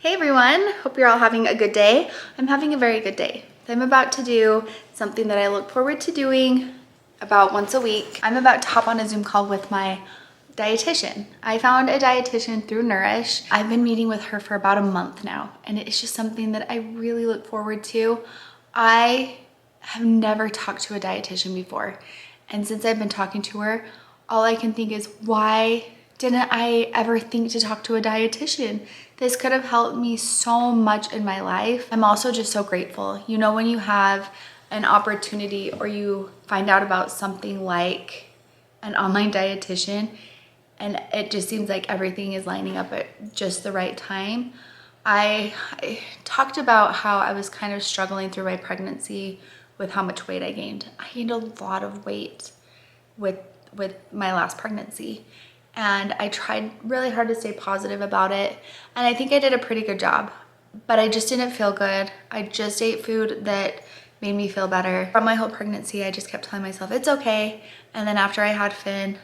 Hey everyone, hope you're all having a good day. I'm having a very good day. I'm about to do something that I look forward to doing about once a week. I'm about to hop on a Zoom call with my dietitian. I found a dietitian through Nourish. I've been meeting with her for about a month now, and it's just something that I really look forward to. I have never talked to a dietitian before, and since I've been talking to her, all I can think is, why didn't I ever think to talk to a dietitian? This could have helped me so much in my life. I'm also just so grateful. You know, when you have an opportunity or you find out about something like an online dietitian and it just seems like everything is lining up at just the right time. I talked about how I was kind of struggling through my pregnancy with how much weight I gained. I gained a lot of weight with my last pregnancy. And I tried really hard to stay positive about it. And I think I did a pretty good job, but I just didn't feel good. I just ate food that made me feel better. From my whole pregnancy, I just kept telling myself, it's okay. And then after I had Finn,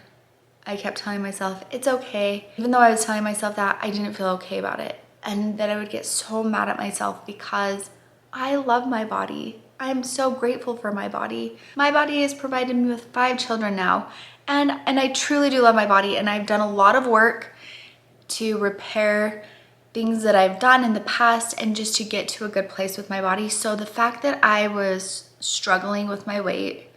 I kept telling myself, it's okay. Even though I was telling myself that, I didn't feel okay about it. And then I would get so mad at myself because I love my body. I'm so grateful for my body. My body has provided me with 5 children now. And I truly do love my body, and I've done a lot of work to repair things that I've done in the past and just to get to a good place with my body. So the fact that I was struggling with my weight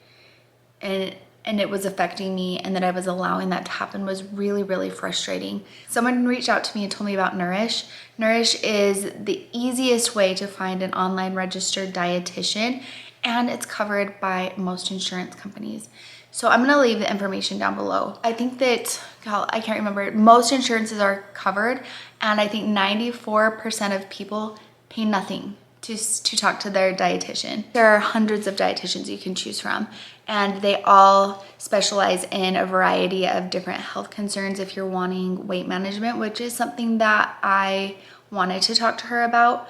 and it was affecting me and that I was allowing that to happen was really, really frustrating. Someone reached out to me and told me about Nourish. Nourish is the easiest way to find an online registered dietitian, and it's covered by most insurance companies. So I'm gonna leave the information down below. I think that, I can't remember, most insurances are covered, and I think 94% of people pay nothing to talk to their dietitian. There are hundreds of dietitians you can choose from, and they all specialize in a variety of different health concerns if you're wanting weight management, which is something that I wanted to talk to her about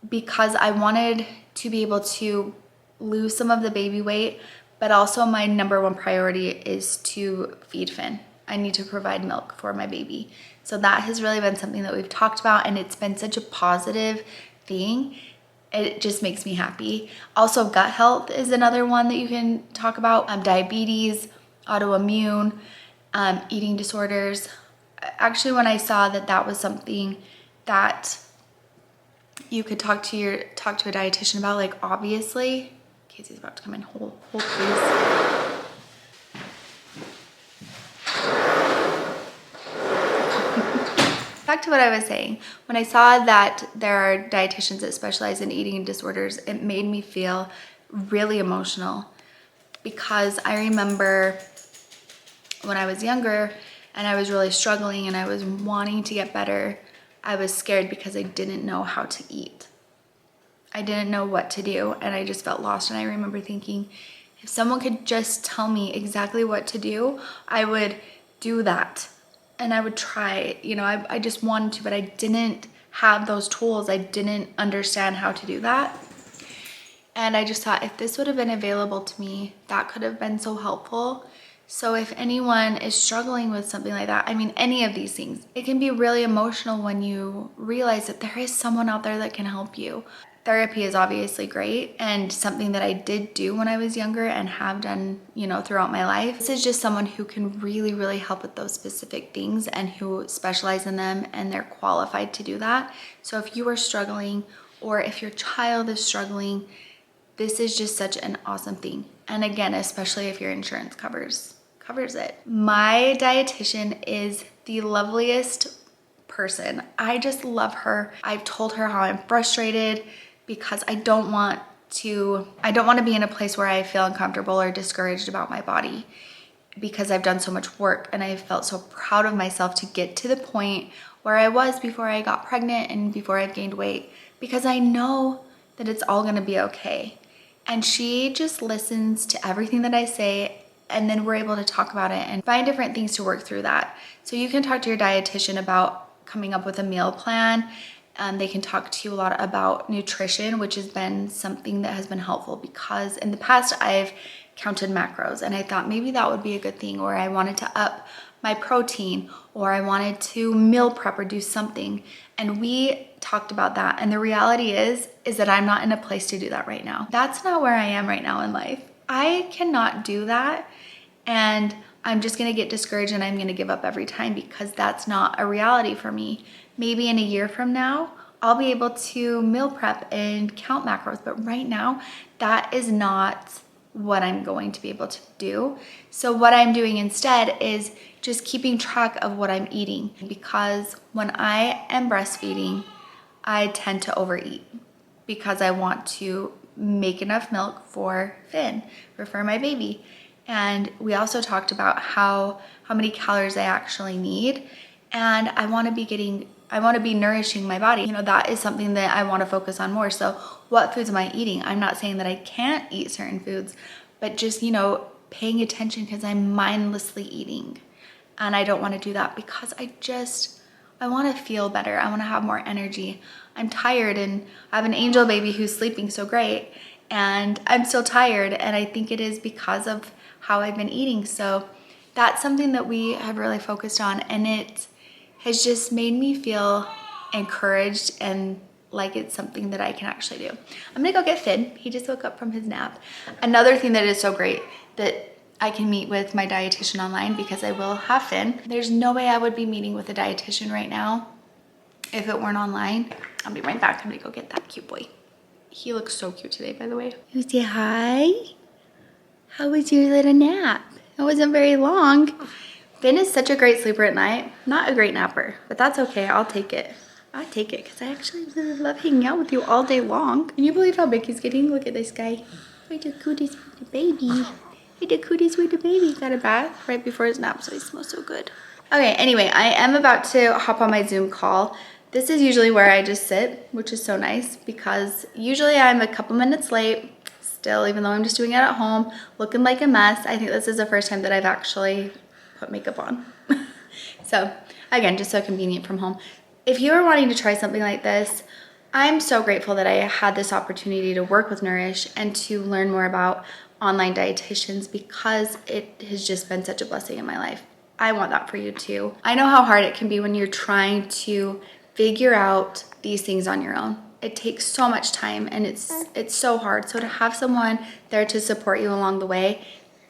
because I wanted to be able to lose some of the baby weight, but also my number one priority is to feed Finn. I need to provide milk for my baby. So that has really been something that we've talked about, and it's been such a positive thing. It just makes me happy. Also, gut health is another one that you can talk about. Diabetes, autoimmune, eating disorders. Actually, when I saw that that was something that you could talk to a dietitian about, like obviously, Casey's about to come in, hold please. Back to what I was saying. When I saw that there are dietitians that specialize in eating disorders, it made me feel really emotional because I remember when I was younger and I was really struggling and I was wanting to get better, I was scared because I didn't know how to eat. I didn't know what to do, and I just felt lost. And I remember thinking, if someone could just tell me exactly what to do, I would do that. And I would try, you know, I just wanted to, but I didn't have those tools. I didn't understand how to do that. And I just thought, if this would have been available to me, that could have been so helpful. So if anyone is struggling with something like that, I mean, any of these things, it can be really emotional when you realize that there is someone out there that can help you. Therapy is obviously great and something that I did do when I was younger and have done, you know, throughout my life. This is just someone who can really, really help with those specific things and who specialize in them, and they're qualified to do that. So if you are struggling or if your child is struggling, this is just such an awesome thing. And again, especially if your insurance covers it. My dietitian is the loveliest person. I just love her. I've told her how I'm frustrated because I don't want to be in a place where I feel uncomfortable or discouraged about my body because I've done so much work, and I felt so proud of myself to get to the point where I was before I got pregnant and before I gained weight, because I know that it's all gonna be okay. And she just listens to everything that I say, and then we're able to talk about it and find different things to work through that. So you can talk to your dietitian about coming up with a meal plan. They can talk to you a lot about nutrition, which has been something that has been helpful because in the past I've counted macros and I thought maybe that would be a good thing, or I wanted to up my protein, or I wanted to meal prep or do something. And we talked about that. And the reality is that I'm not in a place to do that right now. That's not where I am right now in life. I cannot do that. And I'm just gonna get discouraged and I'm gonna give up every time because that's not a reality for me. Maybe in a year from now, I'll be able to meal prep and count macros, but right now, that is not what I'm going to be able to do. So what I'm doing instead is just keeping track of what I'm eating, because when I am breastfeeding, I tend to overeat because I want to make enough milk for Finn or for my baby. And we also talked about how many calories I actually need, and I want to be nourishing my body. You know, that is something that I want to focus on more. So what foods am I eating? I'm not saying that I can't eat certain foods, but just, you know, paying attention, because I'm mindlessly eating. And I don't want to do that because I want to feel better. I want to have more energy. I'm tired and I have an angel baby who's sleeping so great, and I'm still tired. And I think it is because of how I've been eating. So that's something that we have really focused on, and it has just made me feel encouraged and like it's something that I can actually do. I'm gonna go get Finn. He just woke up from his nap. Another thing that is so great that I can meet with my dietitian online, because I will have Finn. There's no way I would be meeting with a dietitian right now if it weren't online. I'll be right back. I'm gonna go get that cute boy. He looks so cute today, by the way. You say hi? How was your little nap? It wasn't very long. Finn is such a great sleeper at night. Not a great napper, but that's okay. I'll take it. I'll take it because I actually really love hanging out with you all day long. Can you believe how big he's getting? Look at this guy. We're the cutest with the baby. We're the cutest with the baby. Got a bath right before his nap, so he smells so good. Okay, anyway, I am about to hop on my Zoom call. This is usually where I just sit, which is so nice because usually I'm a couple minutes late still, even though I'm just doing it at home, looking like a mess. I think this is the first time that I've actually put makeup on. So again, just so convenient from home. If you are wanting to try something like this, I'm so grateful that I had this opportunity to work with Nourish and to learn more about online dietitians, because it has just been such a blessing in my life. I want that for you too. I know how hard it can be when you're trying to figure out these things on your own. It takes so much time and it's so hard. So to have someone there to support you along the way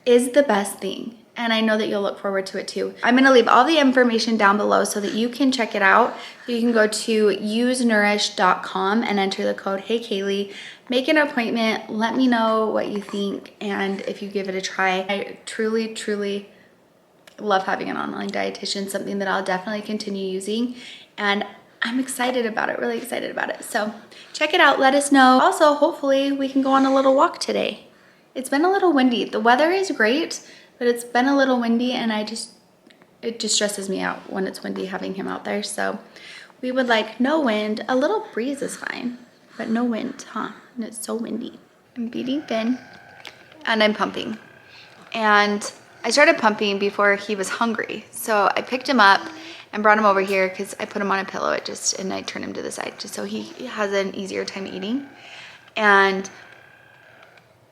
is the best thing. And I know that you'll look forward to it too. I'm gonna leave all the information down below so that you can check it out. You can go to usenourish.com and enter the code HeyKaylee. Make an appointment, let me know what you think, and if you give it a try. I truly, truly love having an online dietitian, something that I'll definitely continue using. And I'm excited about it, really excited about it. So check it out, let us know. Also, hopefully we can go on a little walk today. It's been a little windy. The weather is great, but it's been a little windy, and it just stresses me out when it's windy having him out there. So we would like no wind. A little breeze is fine, but no wind, huh? And it's so windy. I'm feeding Finn and I'm pumping. And I started pumping before he was hungry. So I picked him up and brought him over here because I put him on a pillow and I turned him to the side just so he has an easier time eating. And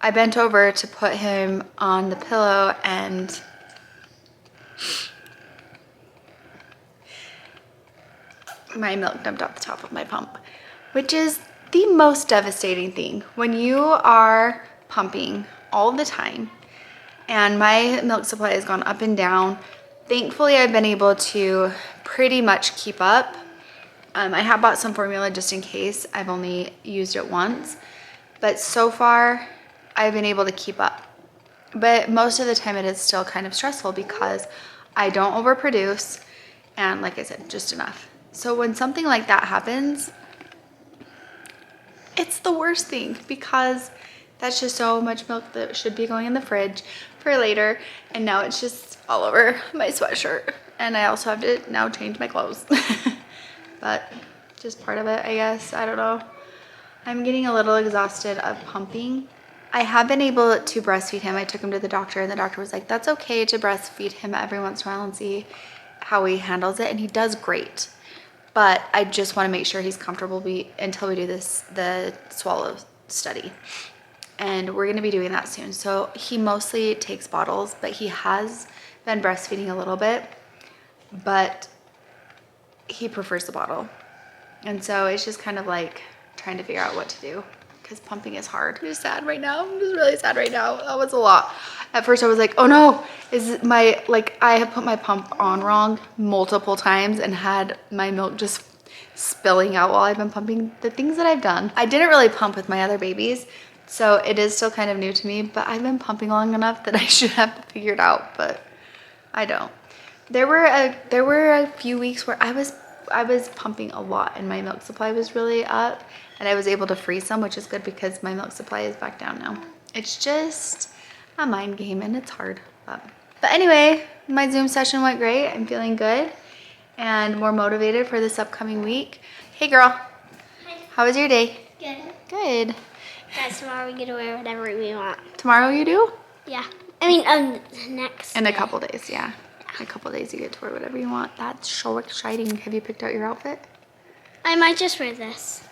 I bent over to put him on the pillow, and my milk dumped off the top of my pump, which is the most devastating thing when you are pumping all the time. And my milk supply has gone up and down. Thankfully, I've been able to pretty much keep up. I have bought some formula just in case. I've only used it once, but so far I've been able to keep up. But most of the time it is still kind of stressful because I don't overproduce, and like I said, just enough. So when something like that happens, it's the worst thing because that's just so much milk that should be going in the fridge for later, and now it's just all over my sweatshirt, and I also have to now change my clothes. But just part of it, I guess. I don't know. I'm getting a little exhausted of pumping. I have been able to breastfeed him. I took him to the doctor, and the doctor was like, that's okay to breastfeed him every once in a while and see how he handles it, and he does great. But I just want to make sure he's comfortable until we do the swallow study. And we're going to be doing that soon. So he mostly takes bottles, but he has been breastfeeding a little bit, but he prefers the bottle. And so it's just kind of like trying to figure out what to do because pumping is hard. I'm just sad right now. I'm just really sad right now. That was a lot. At first I was like, oh no, is it my, like I have put my pump on wrong multiple times and had my milk just spilling out while I've been pumping. The things that I've done. I didn't really pump with my other babies, so it is still kind of new to me, but I've been pumping long enough that I should have to figure it out, but I don't. There were a few weeks where I was pumping a lot and my milk supply was really up and I was able to freeze some, which is good because my milk supply is back down now. It's just a mind game and it's hard. But anyway, my Zoom session went great. I'm feeling good and more motivated for this upcoming week. Hey girl. Hi. How was your day? Good. Good. Guys, tomorrow we get to wear whatever we want. Tomorrow you do? Yeah. I mean, next In day. a couple days, yeah. In a couple days you get to wear whatever you want. That's so exciting. Have you picked out your outfit? I might just wear this.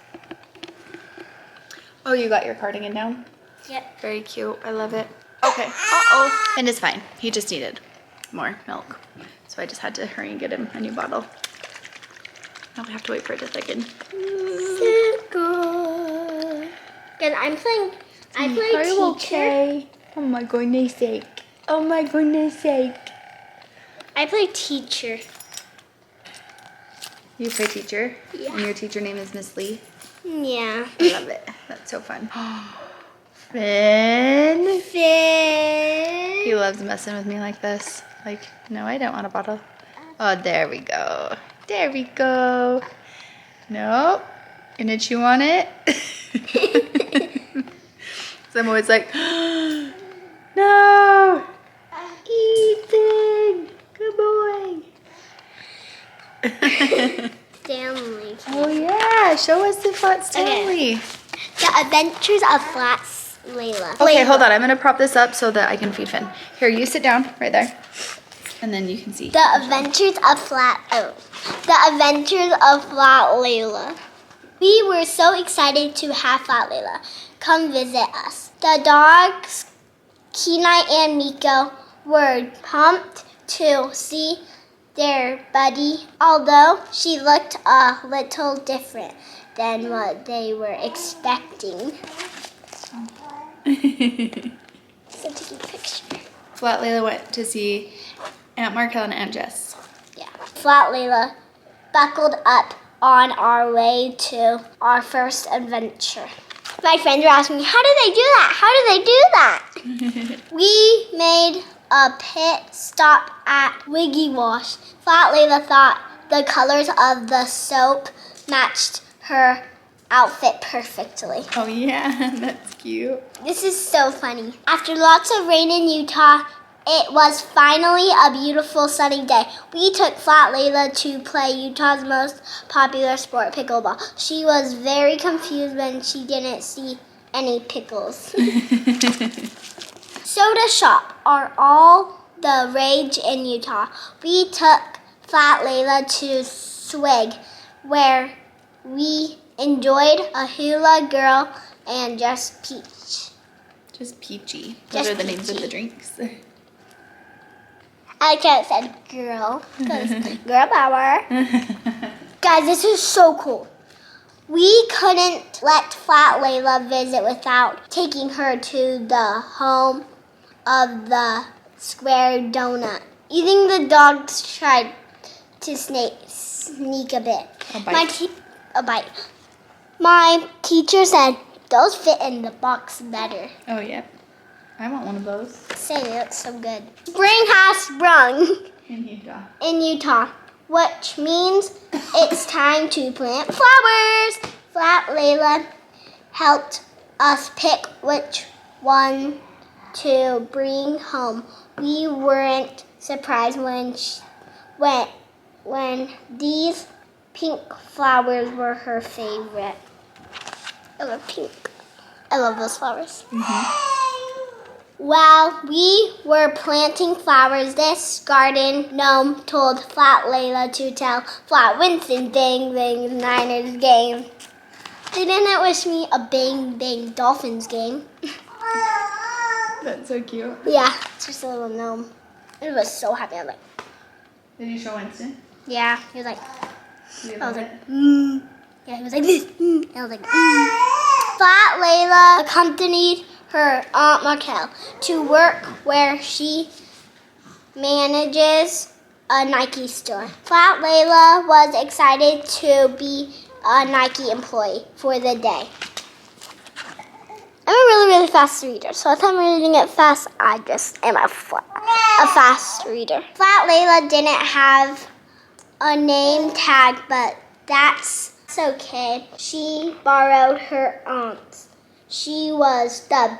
Oh, you got your cardigan down? Yep. Very cute. I love it. Okay. Uh-oh. And it's fine. He just needed more milk. So I just had to hurry and get him a new bottle. Now we have to wait for it to thicken. So good. Good. I play teacher. Okay? Oh my goodness sake. Oh my goodness sake. I play teacher. You play teacher? Yeah. And your teacher name is Miss Lee? Yeah. I love it. That's so fun. Finn. Finn. He loves messing with me like this. Like, no, I don't want a bottle. Oh, there we go. There we go. Nope. Gonna chew on it. So I'm always like, no. Ethan. Good boy. Stanley. Oh yeah, show us the Flat Stanley. Okay. The Adventures of Flat Layla. Okay, hold on. I'm gonna prop this up so that I can feed Finn. Here, you sit down right there, and then you can see. The Adventures of The Adventures of Flat Layla. We were so excited to have Flat Layla come visit us. The dogs, Kenai and Miko, were pumped to see their buddy, although she looked a little different than what they were expecting. So take a picture. Flat Layla went to see Aunt Markel and Aunt Jess. Yeah. Flat Layla buckled up on our way to our first adventure. My friends were asking me, how do they do that? How do they do that? We made a pit stop at Wiggy Wash. Flat Layla thought the colors of the soap matched her outfit perfectly. Oh yeah, that's cute. This is so funny. After lots of rain in Utah, it was finally a beautiful sunny day. We took Flat Layla to play Utah's most popular sport, pickleball. She was very confused when she didn't see any pickles. Soda shop are all the rage in Utah. We took Flat Layla to Swig, where we enjoyed a hula girl and Just Peach. Just peachy. What Just are the names of peachy. the drinks? I could have said girl, because girl power. Guys, this is so cool. We couldn't let Flat Layla visit without taking her to the home of the square donut. Even the dogs tried to sneak a bit. A bite. A bite. My teacher said those fit in the box better. Oh yeah. I want one of those. Say it looks so good. Spring has sprung In Utah. which means it's time to plant flowers. Flat Layla helped us pick which one to bring home. We weren't surprised when these pink flowers were her favorite. I love pink. I love those flowers. While we were planting flowers, this garden gnome told Flat Layla to tell Flat Winston Bang Bang's Niners game. They didn't wish me a Bang Bang Dolphins game. That's so cute. Yeah, it's just a little gnome. It was so happy. I was like, Did you show Winston? yeah. He was like, Did you I was love like, it? Yeah, he was like this. I was like, Flat Layla accompanied her Aunt Markel to work where she manages a Nike store. Flat Layla was excited to be a Nike employee for the day. I'm a really, really fast reader, so if I'm reading it fast, I just am a fast reader. Flat Layla didn't have a name tag, but that's okay. She borrowed her aunt's. She was the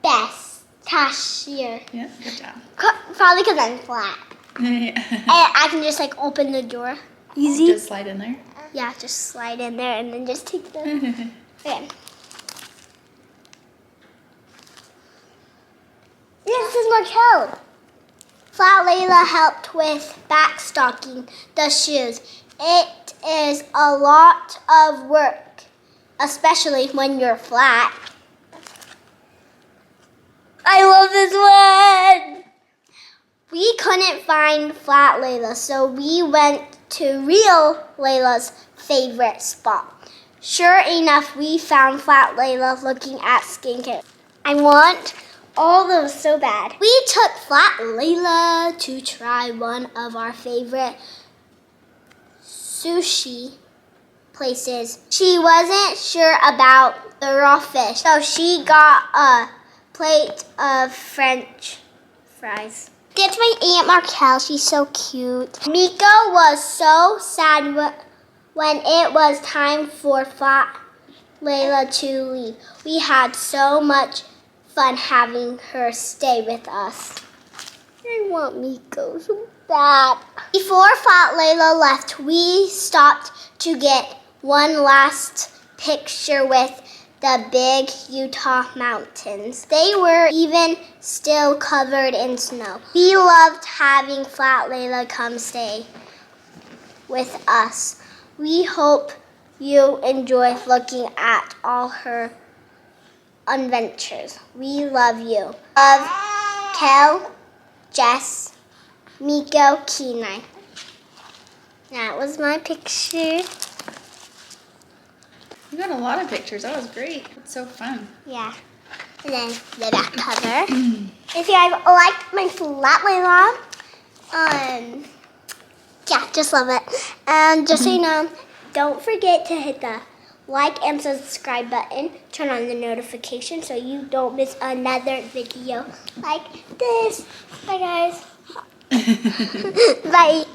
best cashier. Yeah, good job. Probably because I'm flat. And I can just like open the door. Easy. Just slide in there. Yeah, just slide in there and then just take the. Okay. This is Markel. Flat Layla helped with backstocking the shoes. It is a lot of work, especially when you're flat. I love this one. We couldn't find Flat Layla, so we went to real Layla's favorite spot. Sure enough, we found Flat Layla looking at skincare. I want all those so bad. We took Flat Layla to try one of our favorite sushi places. She wasn't sure about the raw fish, so she got a plate of French fries. That's my Aunt Markel. She's so cute. Miko was so sad when it was time for Flat Layla to leave. We had so much fun having her stay with us. I want Miko so bad. Before Flat Layla left, we stopped to get one last picture with the big Utah mountains. They were even still covered in snow. We loved having Flat Layla come stay with us. We hope you enjoy looking at all her adventures. We love you. Love, Kel, Jess, Miko, Kenai. That was my picture. You got a lot of pictures. That was great. It's so fun. Yeah. And then the back cover. If you guys like my Flat Layla, yeah, just love it. And just so you know, don't forget to hit the like and subscribe button. Turn on the notification so you don't miss another video like this. Bye, guys. Bye.